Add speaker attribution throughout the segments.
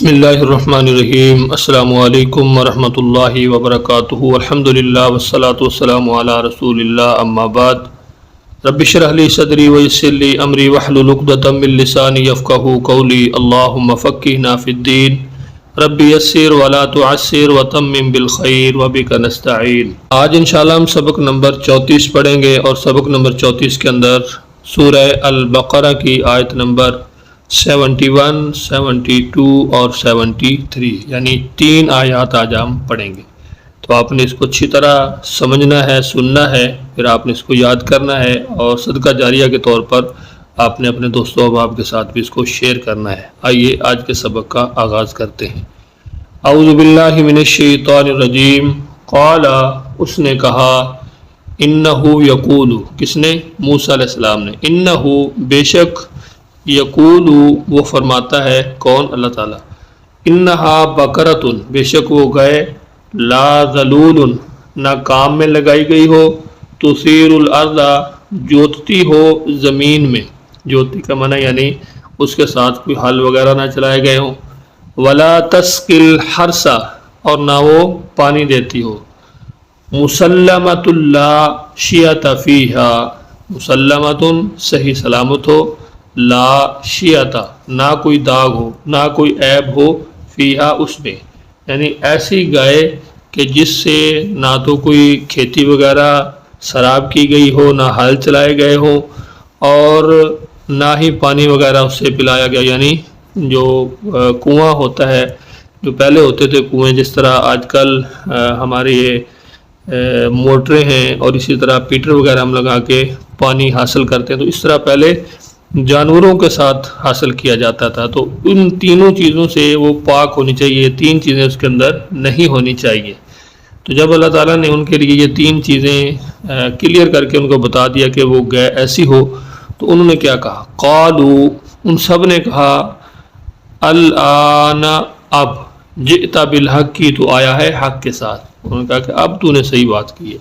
Speaker 1: بسم اللہ الرحمن الرحیم۔ السلام علیکم ورحمۃ اللہ وبرکاتہ۔ الحمدللہ والصلاۃ والسلام علی رسول اللہ، اما بعد۔ رب اشرح لی صدری ویسر لی امری واحلل عقدۃ من لسانی یفقہوا قولی۔ اللہم فقہنا فی الدین رب یسر ولا تعسر وتمم بالخیر وبک نستعین۔ آج انشاءاللہ ہم سبق نمبر 34 پڑھیں گے، اور سبق نمبر 34 کے اندر سورہ البقرہ کی آیت نمبر 71، 72 اور 73، یعنی 3 آیات آج ہم پڑھیں گے۔ تو آپ نے اس کو اچھی طرح سمجھنا ہے، سننا ہے، پھر آپ نے اس کو یاد کرنا ہے، اور صدقہ جاریہ کے طور پر آپ نے اپنے دوستوں احباب کے ساتھ بھی اس کو شیئر کرنا ہے۔ آئیے آج کے سبق کا آغاز کرتے ہیں۔ اعوذ باللہ من الشیطان الرجیم۔ قال، اس نے کہا، انہو یقول، کس نے؟ موسیٰ علیہ السلام نے۔ انہو، بے شک، یقول، وہ فرماتا ہے، کون؟ اللہ تعالیٰ۔ انہا بقرۃ، بے شک وہ گئے، لا ذلول، نہ کام میں لگائی گئی ہو، تثیر الارض، جوتتی ہو زمین میں۔ جوتی کا معنی یعنی اس کے ساتھ کوئی ہل وغیرہ نہ چلائے گئے ہوں۔ ولا تسقی الحرث، اور نہ وہ پانی دیتی ہو۔ مسلمۃ لا شیۃ فیہا، مسلمۃ، صحیح سلامت ہو، لا شیۃ، نہ کوئی داغ ہو، نہ کوئی عیب ہو، فیہا، اس میں، یعنی ایسی گائے کہ جس سے نہ تو کوئی کھیتی وغیرہ سراب کی گئی ہو، نہ ہل چلائے گئے ہوں، اور نہ ہی پانی وغیرہ اس سے پلایا گیا، یعنی جو کنواں ہوتا ہے، جو پہلے ہوتے تھے کنویں، جس طرح آج کل ہمارے یہ موٹریں ہیں، اور اسی طرح پیٹر وغیرہ ہم لگا کے پانی حاصل کرتے ہیں، تو اس طرح پہلے جانوروں کے ساتھ حاصل کیا جاتا تھا۔ تو ان تینوں چیزوں سے وہ پاک ہونی چاہیے، 3 چیزیں اس کے اندر نہیں ہونی چاہیے۔ تو جب اللہ تعالیٰ نے ان کے لیے یہ 3 چیزیں کلیئر کر کے ان کو بتا دیا کہ وہ گائے ایسی ہو، تو انہوں نے کیا کہا؟ قالو، ان سب نے کہا، الآن، اب، جئت بالحق، کی تو آیا ہے حق کے ساتھ۔ انہوں نے کہا کہ اب تو نے صحیح بات کی ہے۔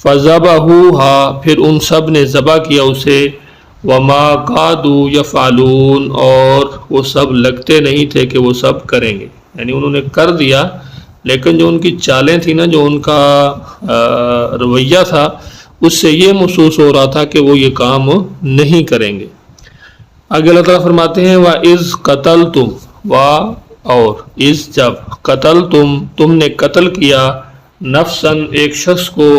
Speaker 1: فذبحوها، پھر ان سب نے ذبح کیا اسے۔ وما کادوا یفعلون، اور وہ سب لگتے نہیں تھے کہ وہ سب کریں گے، یعنی انہوں نے کر دیا، لیکن جو ان کی چالیں تھیں نا، جو ان کا رویہ تھا، اس سے یہ محسوس ہو رہا تھا کہ وہ یہ کام نہیں کریں گے۔ آگے اللہ تعالیٰ فرماتے ہیں، وَإِذْ قَتَلْتُمْ، اور اِذْ، جب، قتلتم، تم نے قتل کیا، نفساً، ایک شخص کو،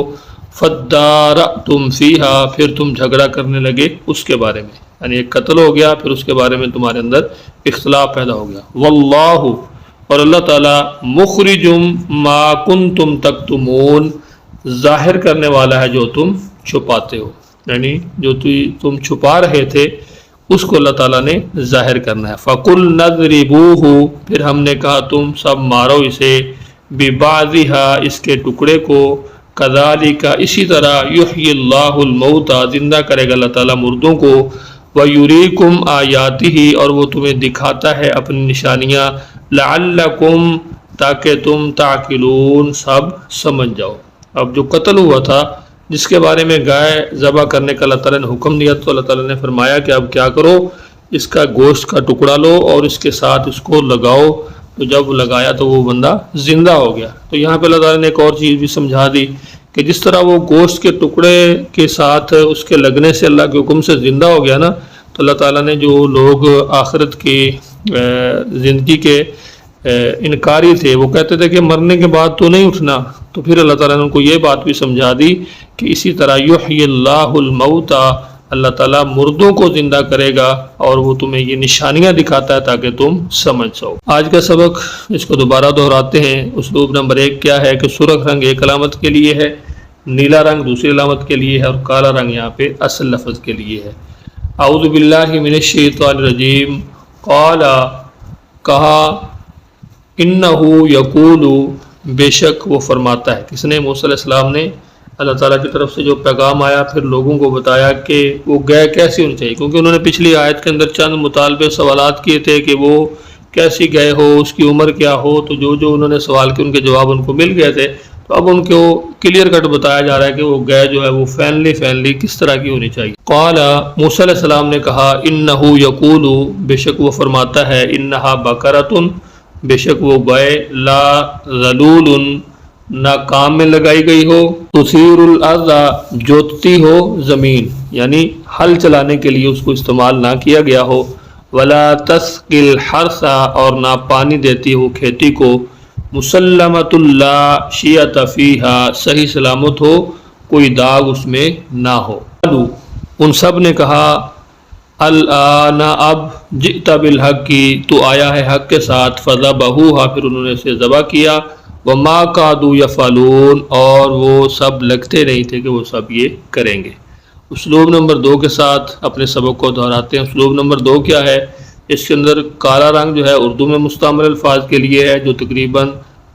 Speaker 1: فَادَّارَأْتُمْ فِيهَا، پھر تم جھگڑا کرنے لگے اس کے بارے میں، یعنی ایک قتل ہو گیا، پھر اس کے بارے میں تمہارے اندر اختلاف پیدا ہو گیا۔ واللہ، اور اللہ تعالیٰ، مخرجم ما کنتم تکتمون، ظاہر کرنے والا ہے جو تم چھپاتے ہو، یعنی جو تم چھپا رہے تھے اس کو اللہ تعالیٰ نے ظاہر کرنا ہے۔ فَقُلْنَا اضْرِبُوهُ، پھر ہم نے کہا تم سب مارو اسے، بِبَعْضِهَا، اس کے ٹکڑے کو، کذالک، اسی طرح، یحیی اللہ الموتى، زندہ کرے گا اللہ تعالیٰ مردوں کو، ویریکم آیاتہ، اور وہ تمہیں دکھاتا ہے اپنی نشانیاں، لعلکم، تاکہ تم تعقلون، سب سمجھ جاؤ۔ اب جو قتل ہوا تھا، جس کے بارے میں گائے ذبح کرنے کا اللہ تعالیٰ نے حکم دیا، تو اللہ تعالیٰ نے فرمایا کہ اب کیا کرو، اس کا گوشت کا ٹکڑا لو اور اس کے ساتھ اس کو لگاؤ۔ تو جب لگایا تو وہ بندہ زندہ ہو گیا۔ تو یہاں پہ اللہ تعالیٰ نے ایک اور چیز بھی سمجھا دی کہ جس طرح وہ گوشت کے ٹکڑے کے ساتھ اس کے لگنے سے اللہ کے حکم سے زندہ ہو گیا نا، تو اللہ تعالیٰ نے جو لوگ آخرت کی زندگی کے انکاری تھے، وہ کہتے تھے کہ مرنے کے بعد تو نہیں اٹھنا، تو پھر اللہ تعالیٰ نے ان کو یہ بات بھی سمجھا دی کہ اسی طرح یحیی اللہ الموتى، اللہ تعالیٰ مردوں کو زندہ کرے گا، اور وہ تمہیں یہ نشانیاں دکھاتا ہے تاکہ تم سمجھ سکو۔ آج کا سبق، اس کو دوبارہ دہراتے ہیں۔ اسلوب نمبر 1 کیا ہے کہ سرخ رنگ ایک علامت کے لیے ہے، نیلا رنگ دوسری علامت کے لیے ہے، اور کالا رنگ یہاں پہ اصل لفظ کے لیے ہے۔ اعوذ باللہ من الشیطان الرجیم۔ قال، کہا، انہو یقول، بے شک وہ فرماتا ہے، کس نے؟ موسیٰ علیہ السلام نے اللہ تعالیٰ کی طرف سے جو پیغام آیا، پھر لوگوں کو بتایا کہ وہ گائے کیسی ہونی چاہیے، کیونکہ انہوں نے پچھلی آیت کے اندر چند مطالبے سوالات کیے تھے کہ وہ کیسی گائے ہو، اس کی عمر کیا ہو، تو جو انہوں نے سوال کیے ان کے جواب ان کو مل گئے تھے۔ تو اب ان کو کلیئر کٹ بتایا جا رہا ہے کہ وہ گائے جو ہے وہ فینلی کس طرح کی ہونی چاہیے۔ قال، موسیٰ علیہ السلام نے کہا، انہو یقول، بے شک وہ فرماتا ہے، انہا بقرۃ، بے شک وہ گائے لا ذلول نہ کام میں لگائی گئی ہو، تثیر الارض جوتتی ہو زمین، یعنی ہل چلانے کے لیے اس کو استعمال نہ کیا گیا ہو، ولا تسقی الحرث اور نہ پانی دیتی ہو کھیتی کو، مسلمۃ لا شیۃ فیہا صحیح سلامت ہو، کوئی داغ اس میں نہ ہو۔ ان سب نے کہا الآن اب جئت بالحق کی تو آیا ہے حق کے ساتھ، فذبحوہا پھر انہوں نے اسے ذبح کیا، وما کادوا یفعلون اور وہ سب لگتے نہیں تھے کہ وہ سب یہ کریں گے۔ اسلوب نمبر 2 کے ساتھ اپنے سبق کو دہراتے ہیں۔ اسلوب نمبر 2 کیا ہے؟ اس کے اندر کالا رنگ جو ہے اردو میں مستعمل الفاظ کے لیے ہے جو تقریباً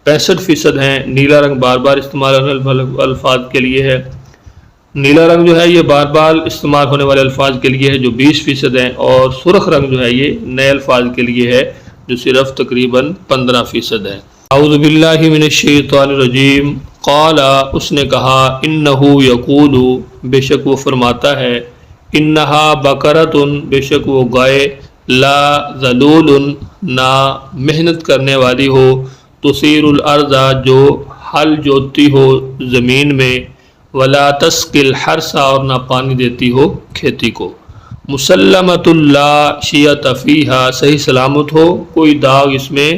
Speaker 1: 65% ہیں، نیلا رنگ بار بار استعمال ہونے والے الفاظ کے لیے ہے، نیلا رنگ جو ہے یہ بار بار استعمال ہونے والے الفاظ کے لیے ہے جو 20% ہیں، اور سرخ رنگ جو ہے یہ نئے الفاظ کے لیے ہے جو صرف تقریباً 15% ہے۔ اعوذ باللہ من الشیطان الرجیم، قال اس نے کہا، انہو یقول بے شک وہ فرماتا ہے، انہا بقرۃ بے شک وہ گائے، لا ذلول نہ محنت کرنے والی ہو، تثیر الارض جو ہل جوتتی ہو زمین میں، ولا تسقی الحرث اور نہ پانی دیتی ہو کھیتی کو، مسلمۃ لا شیۃ فیہا صحیح سلامت ہو، کوئی داغ اس میں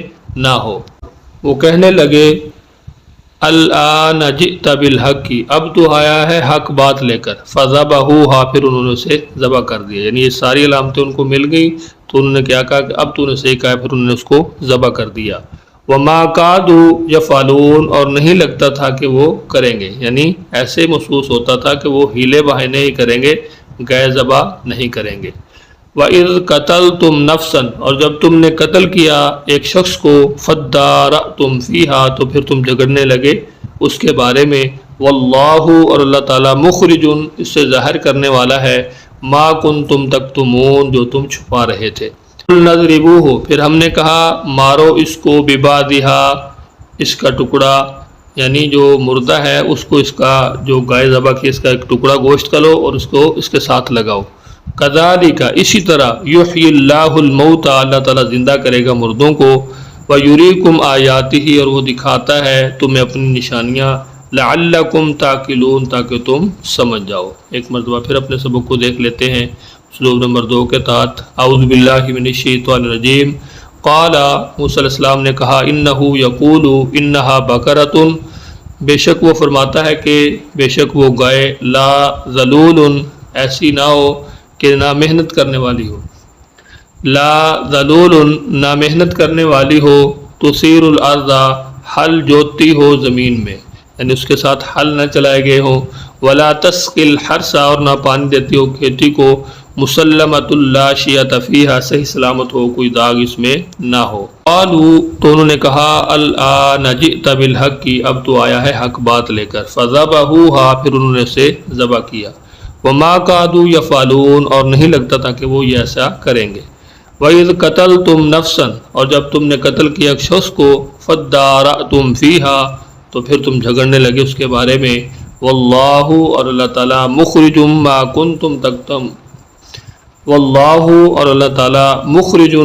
Speaker 1: نہ ہو۔ وہ کہنے لگے الآن جئت بالحق کی اب تو آیا ہے حق بات لے کر، فذبحوہا پھر انہوں نے اسے ذبح کر دیا، یعنی یہ ساری علامتیں ان کو مل گئی تو انہوں نے کیا کہا کہ اب تو نے صحیح کہا، پھر انہوں نے اس کو ذبح کر دیا۔ وما کادوا یفعلون اور نہیں لگتا تھا کہ وہ کریں گے، یعنی ایسے محسوس ہوتا تھا کہ وہ ہیلے بہانے ہی کریں گے، گائے ذبح نہیں کریں گے۔ وَإِذْ قَتَلْتُمْ نَفْسًا اور جب تم نے قتل کیا ایک شخص کو، فَادَّارَأْتُمْ فِيهَا تو پھر تم جھگڑنے لگے اس کے بارے میں، وَاللَّهُ اور اللہ تعالیٰ مخرج اس سے ظاہر کرنے والا ہے، مَا كُنْتُمْ تَكْتُمُونَ جو تم چھپا رہے تھے۔ نَضْرِبُوهُ پھر ہم نے کہا مارو اس کو، بِبَعْضِهَا اس کا ٹکڑا، یعنی جو مردہ ہے اس کو، اس کا جو گائے ذبح کی اس کا ایک ٹکڑا گوشت کا لو اور اس کو اس کے ساتھ لگاؤ۔ کذالک اسی طرح، یحیی اللہ الموتى اللہ تعالیٰ زندہ کرے گا مردوں کو، ویریکم آیاتہ اور وہ دکھاتا ہے تمہیں اپنی نشانیاں، لعلکم تعقلون تاکہ تم سمجھ جاؤ۔ ایک مرتبہ پھر اپنے سبق کو دیکھ لیتے ہیں اسلوب نمبر 2 کے تحت۔ اعوذ باللہ من الشیطان الرجیم، قال موسیٰ علیہ السلام نے کہا، انہو یقول انہا بقرۃ بے شک وہ فرماتا ہے کہ بے شک وہ گائے، لا ذلول ایسی نہ ہو کہ نہ محنت کرنے والی ہو، لا ذلول نہ محنت کرنے والی ہو، تثیر الارض ہل جوتتی ہو زمین میں، یعنی اس کے ساتھ ہل نہ چلائے گئے ہوں، ولا تسقی الحرث اور نہ پانی دیتی ہو کھیتی کو، مسلمۃ لا شیۃ فیہا صحیح سلامت ہو، کوئی داغ اس میں نہ ہو۔ قالوا تو انہوں نے کہا الآن جئت بالحق کی اب تو آیا ہے حق بات لے کر، فذبحوہا پھر انہوں نے اسے ذبح کیا، وما کادوا یفعلون اور نہیں لگتا تھا کہ وہ یہ ایسا کریں گے۔ وَإِذْ قَتَلْتُمْ نَفْسًا اور جب تم نے قتل کیا ایک شخص کو، فَادَّارَأْتُمْ فِيهَا تو پھر تم جھگڑنے لگے اس کے بارے میں، وَاللَّهُ اور اللہ تعالیٰ مُخْرِجٌ مَا كُنْتُمْ تَكْتُمُونَ وَاللَّهُ اور اللہ تعالیٰ مُخْرِجٌ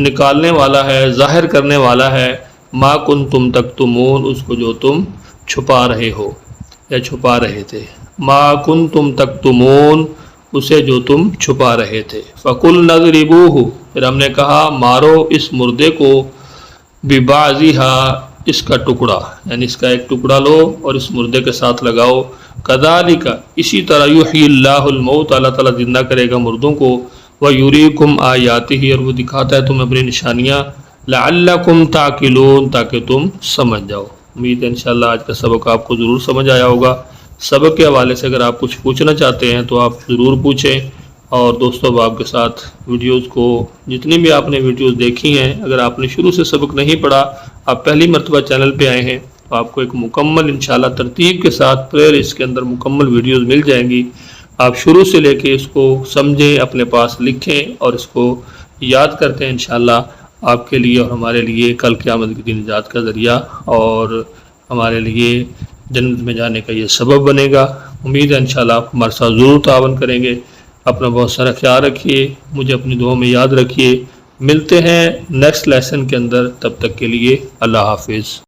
Speaker 1: نکالنے والا ہے، ظاہر کرنے والا ہے، ما کنتم تکتمون اس کو جو تم چھپا رہے ہو یا چھپا رہے تھے، ما کنتم تکتمون اسے جو تم چھپا رہے تھے۔ فَقُلْنَا اضْرِبُوهُ پھر ہم نے کہا مارو اس مردے کو، بِبَعْضِهَا اس کا ٹکڑا، یعنی اس کا ایک ٹکڑا لو اور اس مردے کے ساتھ لگاؤ، کذالک اسی طرح، یحیی اللہ الموت اللہ تعالیٰ زندہ کرے گا مردوں کو، ویریکم آیاتہ اور وہ دکھاتا ہے تمہیں اپنی نشانیاں، لعلکم تعقلون تاکہ تم سمجھ جاؤ۔ امید ہے انشاءاللہ آج کا سبق آپ کو ضرور سمجھ آیا ہوگا۔ سبق کے حوالے سے اگر آپ کچھ پوچھنا چاہتے ہیں تو آپ ضرور پوچھیں، اور دوستوں اب آپ کے ساتھ ویڈیوز کو جتنی بھی آپ نے ویڈیوز دیکھی ہیں، اگر آپ نے شروع سے سبق نہیں پڑھا، آپ پہلی مرتبہ چینل پہ آئے ہیں تو آپ کو ایک مکمل انشاءاللہ ترتیب کے ساتھ پلیئر لسٹ کے اندر مکمل ویڈیوز مل جائیں گی۔ آپ شروع سے لے کے اس کو سمجھیں، اپنے پاس لکھیں اور اس کو یاد کرتے ہیں، انشاءاللہ آپ کے لیے اور ہمارے لیے کل قیامت کے دن نجات کا ذریعہ اور ہمارے لیے جنت میں جانے کا یہ سبب بنے گا۔ امید ہے انشاءاللہ آپ ہمارے ساتھ ضرور تعاون کریں گے۔ اپنا بہت سارا خیال رکھیے، مجھے اپنی دعاؤں میں یاد رکھیے۔ ملتے ہیں نیکسٹ لیسن کے اندر، تب تک کے لیے اللہ حافظ۔